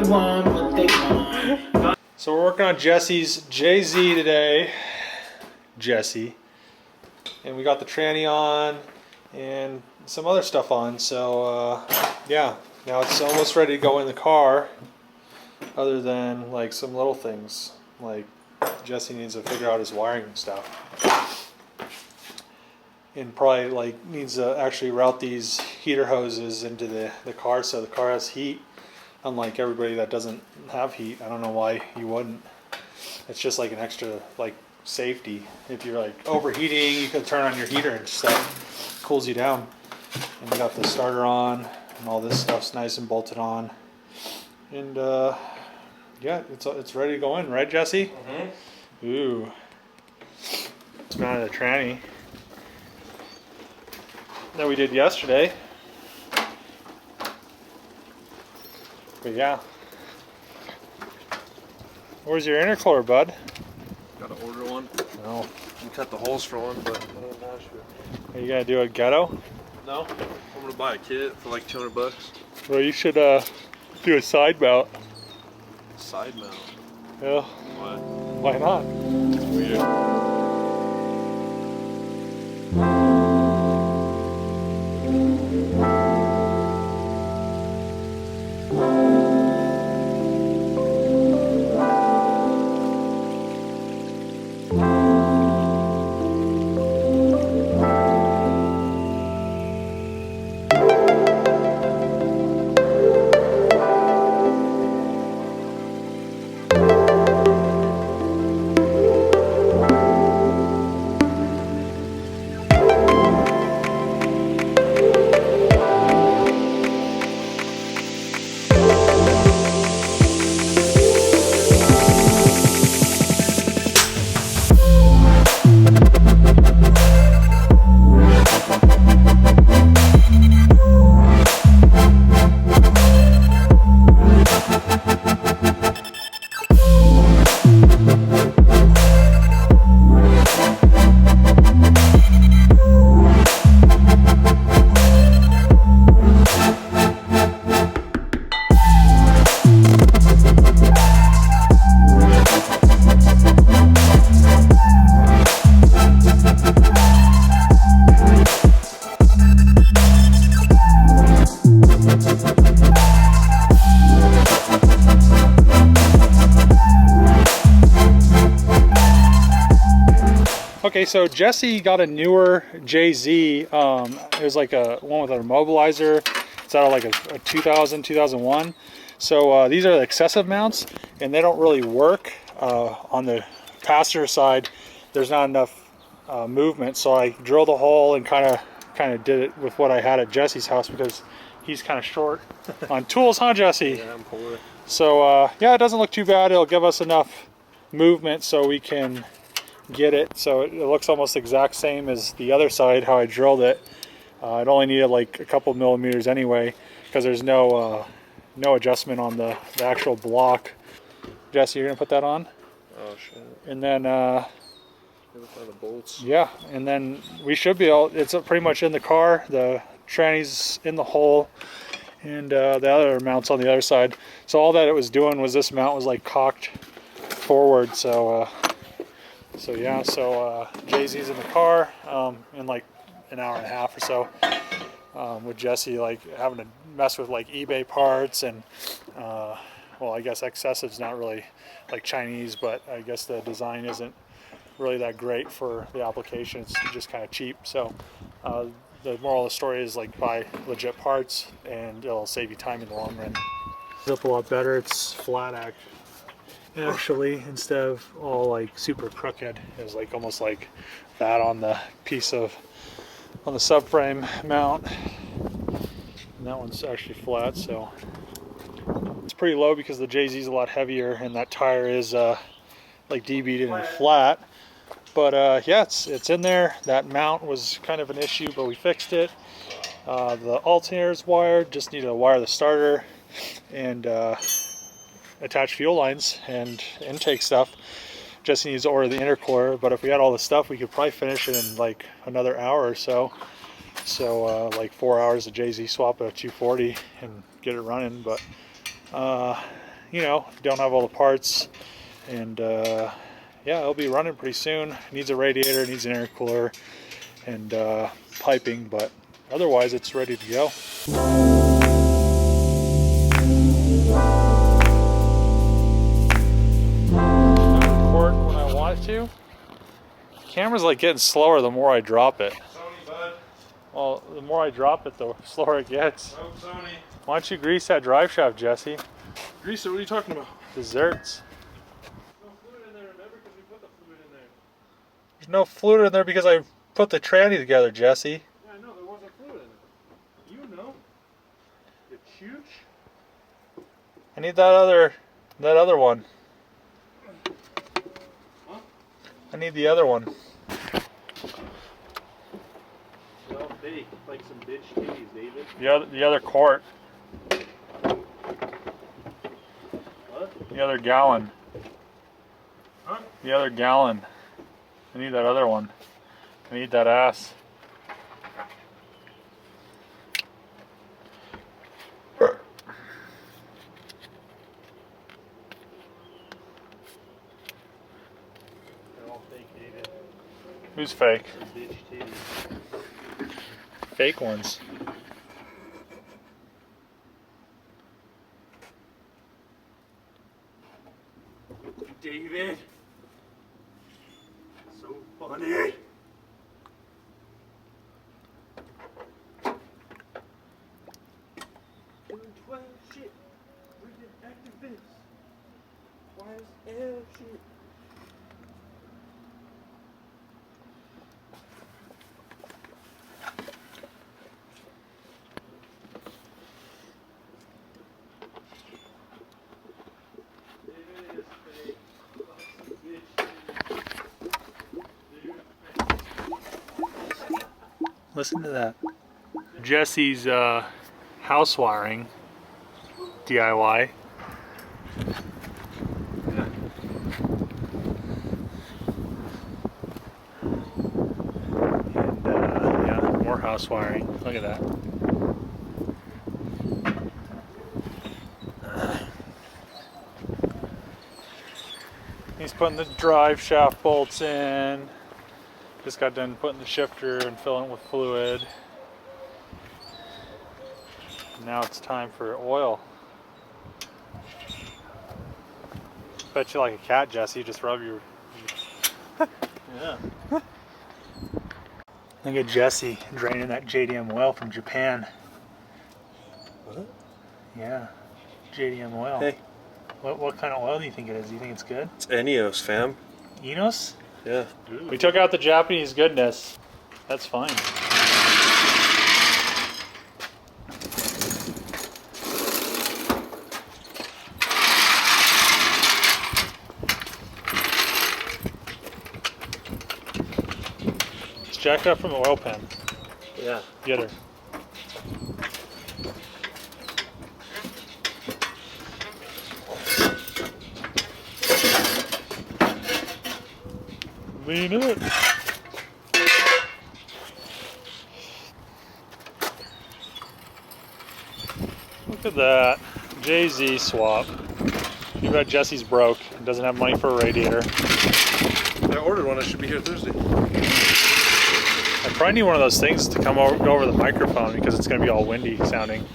want what they want. So we're working on Jessie's JZ today. Jessie. And we got the tranny on and some other stuff on. So yeah, now it's almost ready to go in the car. Other than like some little things. Like Jessie needs to figure out his wiring and stuff. And probably like needs to actually route these heater hoses into the car so the car has heat. Unlike everybody that doesn't have heat. I don't know why you wouldn't. It's just like an extra like safety. If you're like overheating, you can turn on your heater and stuff. Cools you down. And we got the starter on and all this stuff's nice and bolted on. And yeah, it's ready to go in, right, Jessie? Mm-hmm. Ooh. It's mounted a tranny that we did yesterday. But yeah. Where's your intercooler, bud? Gotta order one. No. You cut the holes for one, but I don't know. Are you gonna do a ghetto? No. I'm gonna buy a kit for like $200. Well, you should do a side mount. Side mount? Yeah. What? Why not? It's weird. Okay, so Jessie got a newer JZ. It was like a one with an immobilizer. It's out of like a 2000, 2001. So these are the excessive mounts, and they don't really work. On the passenger side, there's not enough movement. So I drilled a hole and kind of did it with what I had at Jessie's house because he's kind of short on tools, huh, Jessie? Yeah, I'm poor. So yeah, it doesn't look too bad. It'll give us enough movement so we can get it. So it looks almost exact same as the other side, how I drilled it. It only needed like a couple millimeters anyway, because there's no adjustment on the actual block. Jessie, you're gonna put that on? Oh shit. And then Gotta find the bolts. yeah, and then we should be able, it's pretty much in the car. The tranny's in the hole, and the other mount's on the other side. So all that it was doing was this mount was like cocked forward. So yeah, so Jay-Z's in the car in like an hour and a half or so, with Jessie like having to mess with like eBay parts and well, I guess excessive's not really like Chinese, but I guess the design isn't really that great for the application. It's just kind of cheap. So the moral of the story is like buy legit parts and it'll save you time in the long run. It's a lot better. It's flat actually, instead of all like super crooked. It's like almost like that on the piece of on the subframe mount, and that one's actually flat. So it's pretty low because the JZ is a lot heavier and that tire is like D-beaded and flat. But yeah, it's in there. That mount was kind of an issue, but we fixed it. The alternator is wired. Just need to wire the starter and attach fuel lines and intake stuff. Just needs to order the intercooler, but if we had all the stuff, we could probably finish it in like another hour or so. So like 4 hours of JZ swap a 240 and get it running. But you know, don't have all the parts. And yeah, it'll be running pretty soon. It needs a radiator, it needs an air cooler, and piping, but otherwise it's ready to go. Record when I want it to. The camera's like getting slower the more I drop it. Sony, bud. Well, the more I drop it, the slower it gets. Oh, Sony. Why don't you grease that drive shaft, Jesse? Grease it, what are you talking about? Desserts. No fluid in there, remember? Because we put the fluid in there. There's no fluid in there because I put the tranny together, Jesse. Yeah, I know, there wasn't fluid in it. You know. You chooch. I need that other one. Huh? I need the other one. They're all fake, like some bitch titties, David. The other quart. What? The other gallon. Huh? The other gallon. I need that other one. I need that ass. They're all fake, David. Who's fake? Some bitch titties. Fake ones. David. So funny. Doing 12 shit. We're the activists. Why is L shit? Listen to that. Jesse's house wiring DIY. And yeah, more house wiring. Look at that. He's putting the drive shaft bolts in. Just got done putting the shifter and filling it with fluid. Now it's time for oil. Bet you like a cat, Jesse. Just rub your... Yeah. Look at Jesse draining that JDM oil from Japan. What? Yeah, JDM oil. Hey. What kind of oil do you think it is? Do you think it's good? It's Enios, fam. Enos? Yeah. We took out the Japanese goodness. That's fine. It's jacked up from the oil pan. Yeah. Get her. Lean it. Look at that. JZ swap. Too bad Jesse's broke and doesn't have money for a radiator. I ordered one. I should be here Thursday. I probably need one of those things to come over, go over the microphone because it's going to be all windy sounding.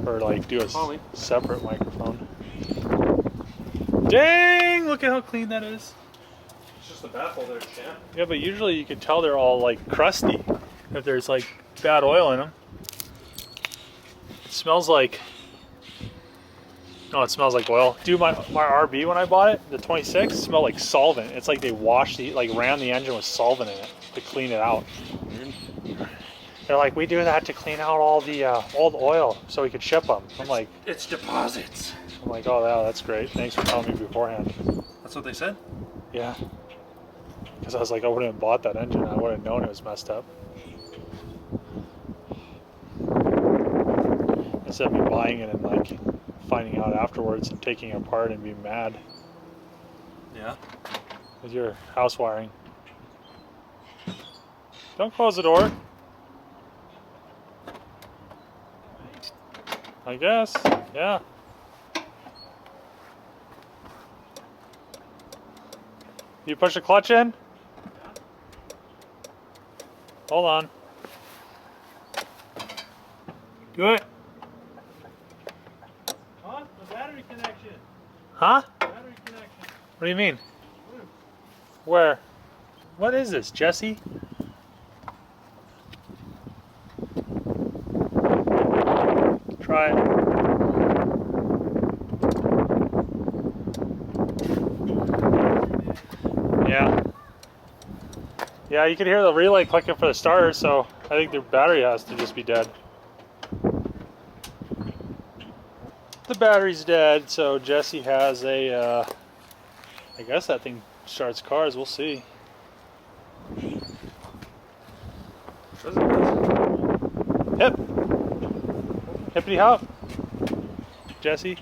Or like do a separate microphone. Dang! Look at how clean that is. It's just a baffle there, champ. Yeah, but usually you can tell they're all like crusty if there's like bad oil in them. It smells like... Oh, it smells like oil. Dude, my RB when I bought it, the 26, smelled like solvent. It's like they washed the, like ran the engine with solvent in it to clean it out. They're like, we do that to clean out all the oil so we could ship them. I'm like, It's deposits. I'm like, oh, yeah, that's great. Thanks for telling me beforehand. That's what they said? Yeah. Because I was like, I wouldn't have bought that engine. I would have known it was messed up. Instead of me buying it and like finding out afterwards and taking it apart and being mad Yeah. with your house wiring. Don't close the door. I guess. Yeah. You push the clutch in? Hold on. Do it. Huh? The battery connection. Huh? Battery connection. What do you mean? Where? What is this, Jessie? Try it. Yeah. Yeah, you can hear the relay clicking for the starter, so I think the battery has to just be dead. The battery's dead, so Jessie has a, I guess that thing starts cars, we'll see. Hip! Hippity hop! Jessie.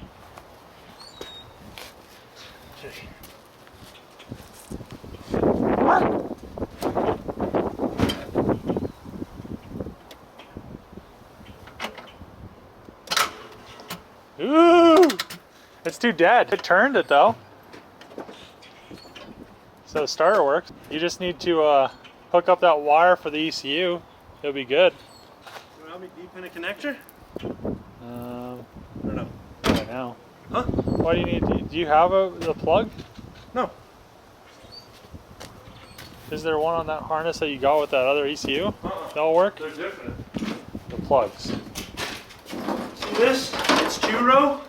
Ooh! It's too dead. It turned it though. So the starter works. You just need to hook up that wire for the ECU. It'll be good. You want me deep in a connector? I Or no? don't know. Huh? Why do you need? Do you have the plug? No. Is there one on that harness that you got with that other ECU? That'll work? They're different. The plugs. See this? It's 2-row.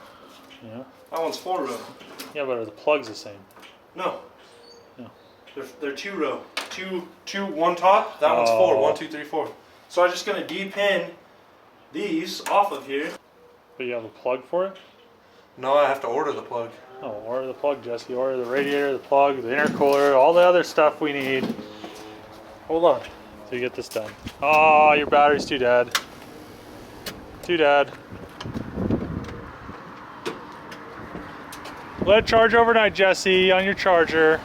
Yeah. That one's 4-row. Yeah, but are the plugs the same? No. No. They're 2-row. Two, one top. That one's 4. 1, 2, 3, 4. So I'm just gonna depin these off of here. But you have a plug for it? No, I have to order the plug. Oh, order the plug, Jesse. Order the radiator, the plug, the intercooler, all the other stuff we need Hold on. to get this done. Oh, your battery's too dead. Too dead. Let it charge overnight, Jesse, on your charger.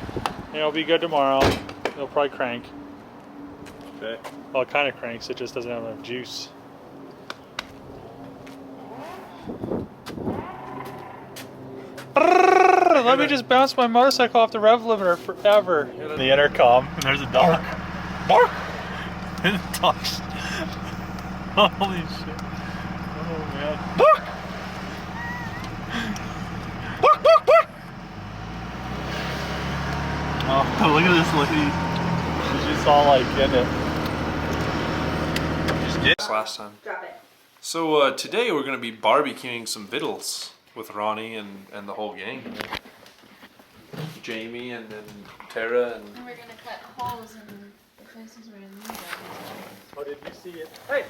And it'll be good tomorrow. It'll probably crank. Okay. Well, it kind of cranks. It just doesn't have enough juice. Let me just bounce my motorcycle off the rev limiter forever. The intercom. There's a dog. Bark! And the dog's. Holy shit. Oh man. Bark! Bark, bark, bark! Oh, look at this lady. She's all like in it. Just get this last time. Drop it. So today we're gonna be barbecuing some vittles with Ronnie and the whole gang. Jamie and then Tara and. And we're gonna cut holes in the places we're gonna need them. Oh, did you see it? Hey!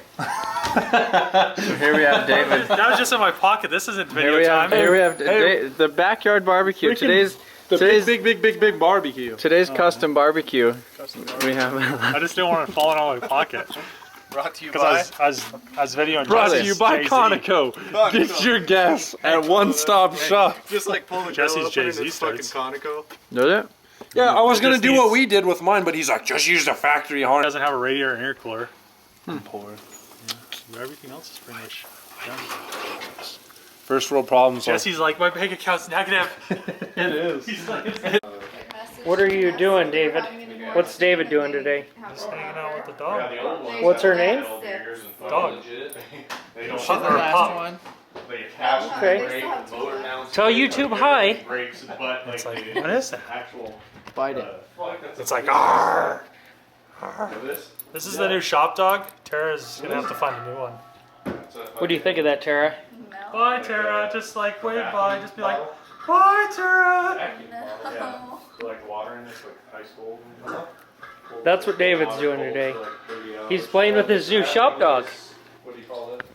So here we have David. That was just in my pocket. This isn't video Here we time. have the backyard barbecue. Today's big barbecue. today's custom barbecue. We have I just didn't want it falling out of my pocket. Brought to you Because I was videoing Brought to Jesse's you by Jay-Z. Conoco. Get your gas at One Stop Shop. Just like pull the Jesse's grill open and Jay-Z it's fucking starts. Conoco. Does it? Yeah, I was gonna just do needs- what we did with mine, but he's like, just use the factory It harness. doesn't have a radiator and air cooler. Poor. Yeah. But everything else is pretty much done. First world problems. Jesse's like, my bank account's negative. It is. He's like, What are you doing, David? What's David doing today? just hanging out with the dog. What's her name? Dog. She's Pup or a pup. Okay. Tell YouTube hi. It's like, what is that? Bite it. It's like, arr. This is the new shop dog. Tara's gonna have to find a new one. What do you think of that, Tara? Bye, Tara. Just like wave bye. Just be like, bye, Tara. That's what David's doing today. He's playing with his new shop dog. What do you call it?